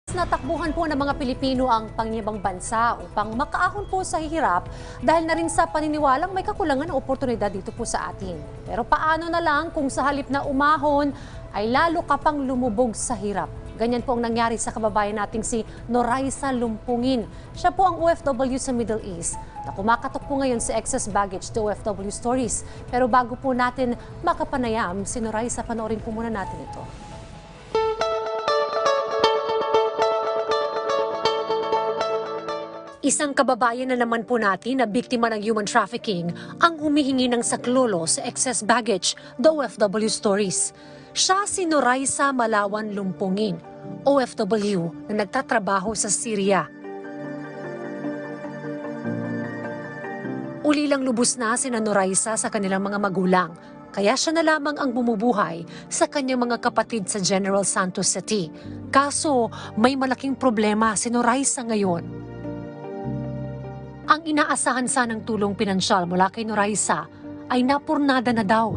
Natakbuhan po ng mga Pilipino ang pangyayabang bansa upang makaahon po sa hirap dahil na rin sa paniniwalang may kakulangan ng oportunidad dito po sa atin. Pero paano na lang kung sa halip na umahon ay lalo ka pang lumubog sa hirap? Ganyan po ang nangyari sa kababayan nating si Noraisa Lumpungin. Siya po ang OFW sa Middle East na kumakatok po ngayon sa excess baggage to OFW Stories. Pero bago po natin makapanayam si Noraisa, panoorin po muna natin ito. Isang kababayan na naman po natin na biktima ng human trafficking ang humihingi ng saklolo sa excess baggage, the OFW Stories. Siya si Noraisa Malawan Lumpungin, OFW na nagtatrabaho sa Syria. Ulilang lubos na sina Noraisa sa kanilang mga magulang, kaya siya na lamang ang bumubuhay sa kanyang mga kapatid sa General Santos City. Kaso may malaking problema si Noraisa ngayon. Ang inaasahan sanang tulong pinansyal mula kay Noraisa ay napurnada na daw.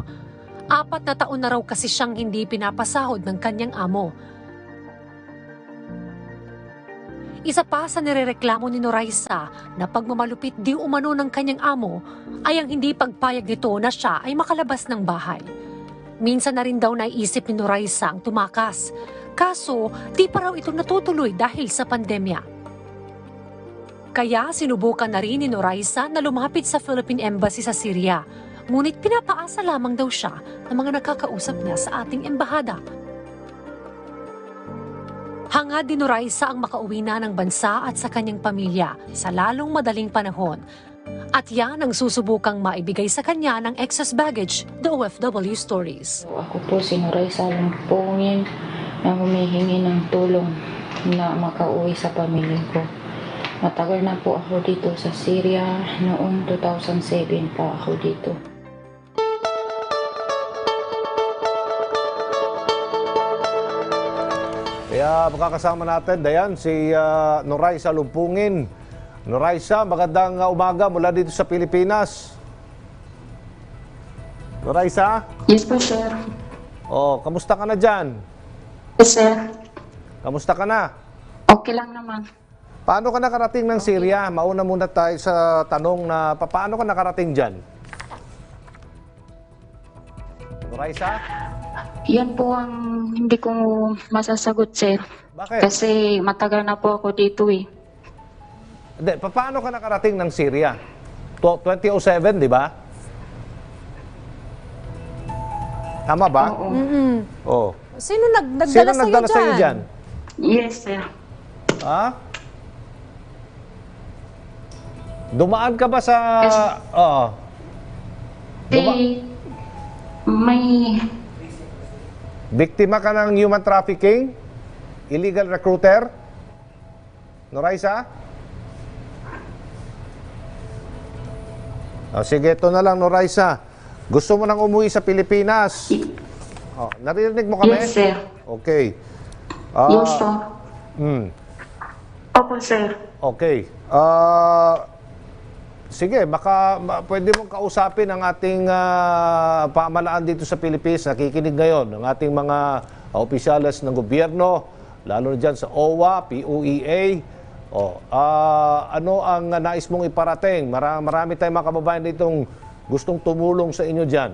4 na taon na raw kasi siyang hindi pinapasahod ng kanyang amo. Isa pa sa nirereklamo ni Noraisa na pagmamalupit di umano ng kanyang amo ay ang hindi pagpayag nito na siya ay makalabas ng bahay. Minsan na rin daw naisip ni Noraisa ang tumakas. Kaso di pa raw ito natutuloy dahil sa pandemya. Kaya sinubukan na rin ni Noraisa na lumapit sa Philippine Embassy sa Syria. Ngunit pinapaasa lamang daw siya ng mga nakakausap niya sa ating embahada. Hangad ni Noraisa ang makauwi na ng bansa at sa kanyang pamilya sa lalong madaling panahon. At yan ang susubukang maibigay sa kanya ng excess baggage, the OFW Stories. Ako po si Noraisa Lumpungin na humihingi ng tulong na makauwi sa pamilya ko. Matagal na po ako dito sa Syria. Noong 2007 pa ako dito. Kaya makakasama natin, Dayan, si Noraisa Lumpungin. Noraisa, magandang umaga mula dito sa Pilipinas. Noraisa? Yes po, sir. Oh, kamusta ka na dyan? Yes, sir. Kamusta ka na? Okay lang naman. Paano ka nakarating ng Syria? Mauna muna tayo sa tanong na paano ka nakarating dyan? Noraisa? Yan po ang hindi ko masasagot, sir. Bakit? Kasi matagal na po ako dito eh. Hindi, paano ka nakarating ng Syria? 2007, di ba? Tama ba? Oo. Oh. Sino Sino nagdala nagdala sa'yo sa'yo dyan? Yes, sir. Ha? Dumaan ka ba sa... Oo. May... Biktima ka ng human trafficking? Illegal recruiter? Noraisa? Oh, sige, ito na lang, Noraisa. Gusto mo nang umuwi sa Pilipinas? Oh, naririnig mo kami? Yes, sir. Okay. Yes, sir. Opo, sir. Okay. Sige, pwede mong kausapin ang ating pamahalaan dito sa Pilipinas. Nakikinig ngayon ng ating mga opisyales ng gobyerno, lalo na dyan sa OWA, POEA. Ano ang nais mong iparating? Marami tayong mga kababayan ditong gustong tumulong sa inyo dyan.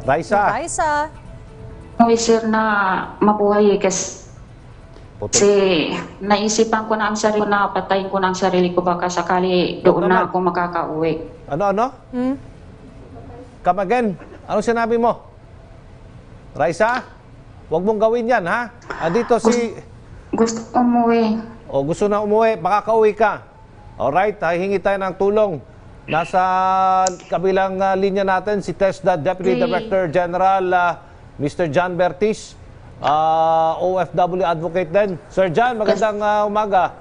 Raisa. Noraisa. Uy, sir, na mabuhay kasi naisipan ko na ang sarili ko na patayin ko na ang sarili ko baka sakali doon na ako makakauwi. Ano? Come again. Anong sinabi mo? Raisa, huwag mong gawin yan, ha? Andito si... Gusto umuwi. Gusto na umuwi, makakauwi ka. Alright, hihingi tayo ng tulong. Nasa kabilang linya natin si TESDA Deputy Director General Mr. John Bertis, OFW advocate din. Sir John, magandang umaga.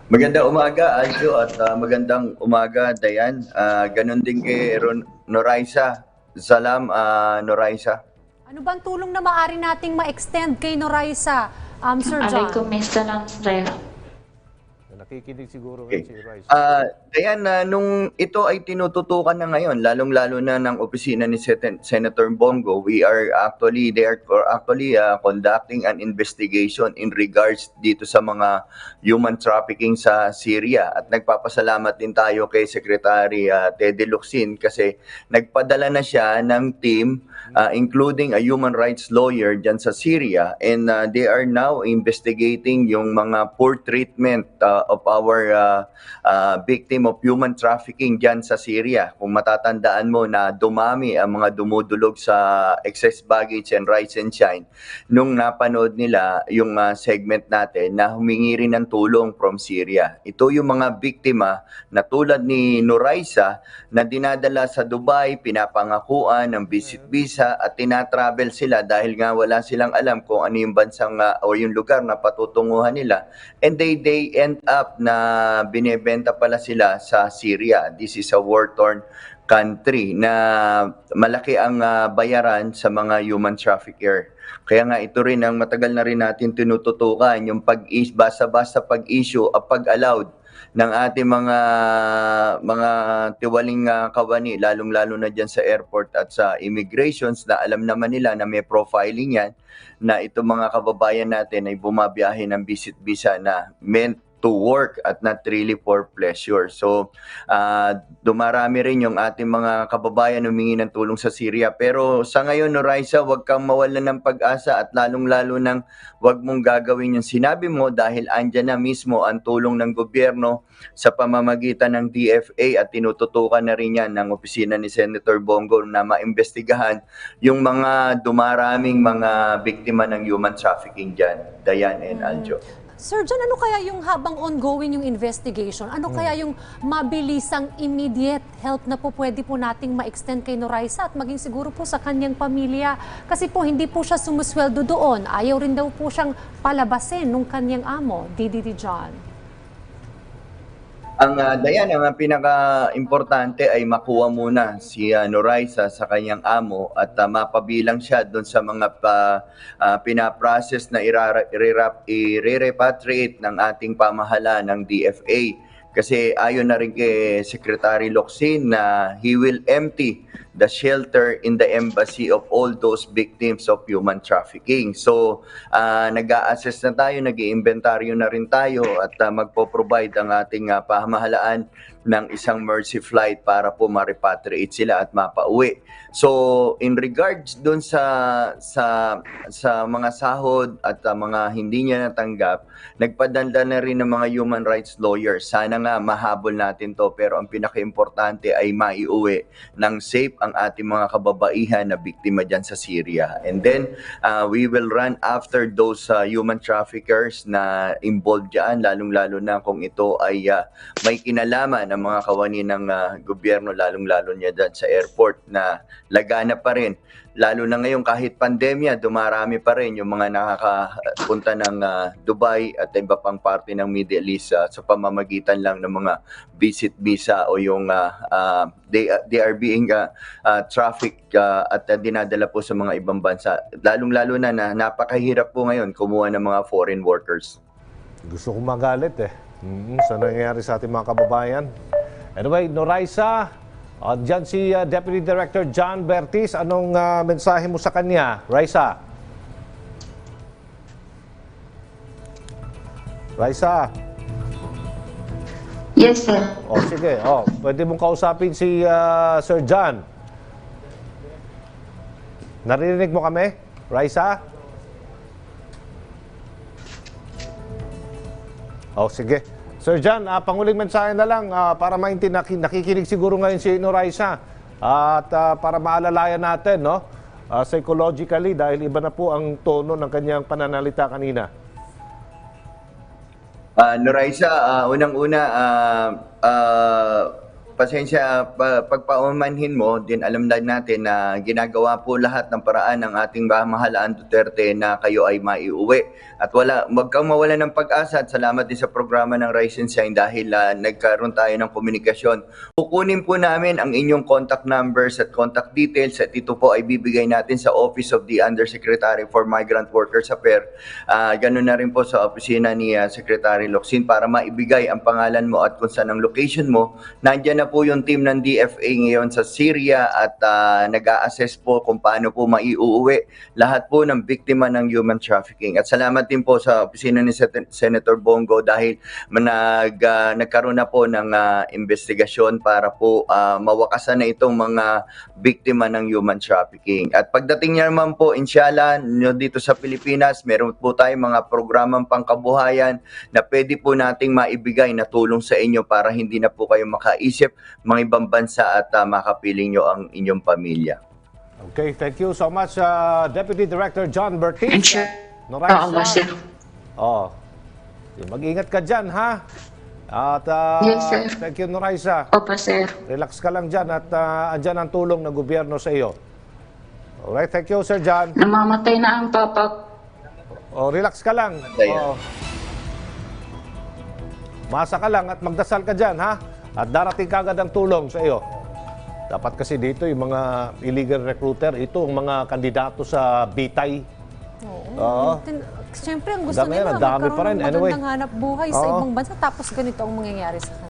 Magandang umaga, Aljo, at magandang umaga, Dayan. Ganon din kay Noraisa. Salam, Noraisa. Ano bang tulong na maaari nating ma-extend kay Noraisa, Sir John? Alaikum salam, sir. nakikinig siguro Okay. ngayon si Raisa. Dayan, nung ito ay tinututukan na ngayon, lalong-lalo na ng opisina ni Senator Bongo, they are actually conducting an investigation in regards dito sa mga human trafficking sa Syria. At nagpapasalamat din tayo kay Secretary Teddy Locsin kasi nagpadala na siya ng team including a human rights lawyer dyan sa Syria, and they are now investigating yung mga poor treatment of our victim of human trafficking dyan sa Syria. Kung matatandaan mo na dumami ang mga dumudulog sa excess baggage and rise and shine nung napanood nila yung segment natin na humingi rin ng tulong from Syria. Ito yung mga biktima na tulad ni Noraisa na dinadala sa Dubai, pinapangakuan ng visit visa at tinatravel sila dahil nga wala silang alam kung ano yung bansang o yung lugar na patutunguhan nila, and they end up na binebenta pala sila sa Syria. This is a war-torn country na malaki ang bayaran sa mga human trafficker. Kaya nga ito rin ang matagal na rin natin tinututukan, yung basta-basta pag-issue at pag-allowed ng ating mga tiwaling kawani, lalong-lalo na dyan sa airport at sa immigrations na alam naman nila na may profiling yan, na itong mga kababayan natin ay bumabiyahe ng visit visa na meant to work at not really for pleasure. So, dumarami rin yung ating mga kababayan humingi ng tulong sa Syria. Pero sa ngayon, Noraisa, huwag kang mawalan ng pag-asa at lalong-lalo nang huwag mong gagawin yung sinabi mo dahil andyan na mismo ang tulong ng gobyerno sa pamamagitan ng DFA at tinututukan na rin yan ng opisina ni Senator Bongo na maimbestigahan yung mga dumaraming mga biktima ng human trafficking dyan, Dayan and Aljo. Sir John, ano kaya yung habang ongoing yung investigation? Ano kaya yung mabilisang immediate help na po pwede po nating ma-extend kay Noraisa at maging siguro po sa kanyang pamilya? Kasi po hindi po siya sumusweldo doon. Ayaw rin daw po siyang palabasin nung kanyang amo, DDD John. Dayan, ang pinaka-importante ay makuha muna si Noraisa sa kanyang amo at mapabilang siya doon sa mga pinaprocess na i-repatriate ng ating pamahalaan ng DFA. Kasi ayon na rin kay Secretary Locsin na he will empty the shelter in the embassy of all those victims of human trafficking. So, nag-a-assess na tayo, nag-i-inventaryo na rin tayo at magpo-provide ang ating pamahalaan ng isang mercy flight para po ma-repatriate sila at mapauwi. So, in regards doon sa mga sahod at mga hindi niya natanggap, nagpadala na rin ng mga human rights lawyers. Sana nga mahabol natin to, pero ang pinaka-importante ay maiuwi ng safe ang ating mga kababaihan na biktima dyan sa Syria. And then, we will run after those human traffickers na involved dyan, lalong-lalo na kung ito ay may kinalaman ng mga kawani ng gobyerno, lalong-lalo niya dyan sa airport na lagana pa rin. Lalo na ngayon kahit pandemya, dumarami pa rin yung mga nakakapunta ng Dubai at iba pang parte ng Middle East sa pamamagitan lang ng mga visit visa o yung they are being trafficked at dinadala po sa mga ibang bansa. Lalong-lalo na napakahirap po ngayon kumuha ng mga foreign workers. Gusto kong magalit sa nangyayari sa ating mga kababayan. Anyway, Noraisa, dyan si Deputy Director John Bertis. Anong mensahe mo sa kanya, Raisa? Raisa? Yes, sir. Sige. Pwede mong kausapin si Sir John. Narinig mo kami, Raisa? Sige. Sir John, panguling mensahe na lang para maintindihan, nakikinig siguro ngayon si Noraisa at para maalalayan natin, no? Psychologically, dahil iba na po ang tono ng kanyang pananalita kanina. Noraisa, unang-una, pasensya, pagpaumanhin mo, din alam na natin na ginagawa po lahat ng paraan ng ating Pamahalaan Duterte na kayo ay maiuwi. At wag kang mawala ng pag-asa at salamat din sa programa ng Rise and Shine dahil nagkaroon tayo ng komunikasyon. Kukunin po namin ang inyong contact numbers at contact details at ito po ay bibigay natin sa Office of the Undersecretary for Migrant Workers Affairs. Ganun na rin po sa opisina ni Secretary Locsin para maibigay ang pangalan mo at kung saan ang location mo. Nandiyan na po yung team ng DFA ngayon sa Syria at nag-a-assess po kung paano po maiuuwi lahat po ng biktima ng human trafficking. At salamat din po sa opisina ni Senator Bongo dahil nagkaroon na po ng investigasyon para po mawakasan na itong mga biktima ng human trafficking. At pagdating niya naman po, inshallah, dito sa Pilipinas, meron po tayong mga programang pangkabuhayan na pwede po nating maibigay na tulong sa inyo para hindi na po kayo makaisip mga ibang bansa at makapiling nyo ang inyong pamilya. Okay, thank you so much, Deputy Director John Bertis. And sure. Noraisa. Sir. Mag-ingat ka dyan, ha? At Yes, sir. thank you, Noraisa. Opo, sir. Relax ka lang dyan at andyan ang tulong ng gobyerno sa iyo. Alright, thank you, Sir John. Namamatay na ang papa. Relax ka lang. Ayan. Masa ka lang at magdasal ka dyan, ha? At darating kagad ang tulong sa iyo. Dapat kasi dito yung mga illegal recruiter, ito ang mga kandidato sa bitay. Oo. Siyempre, ang gusto Dami yan, nila, ang dami pa rin. magkaroon ng Anyway. magandang hanap buhay sa Oo. ibang bansa tapos ganito ang mangyayari sa kanila.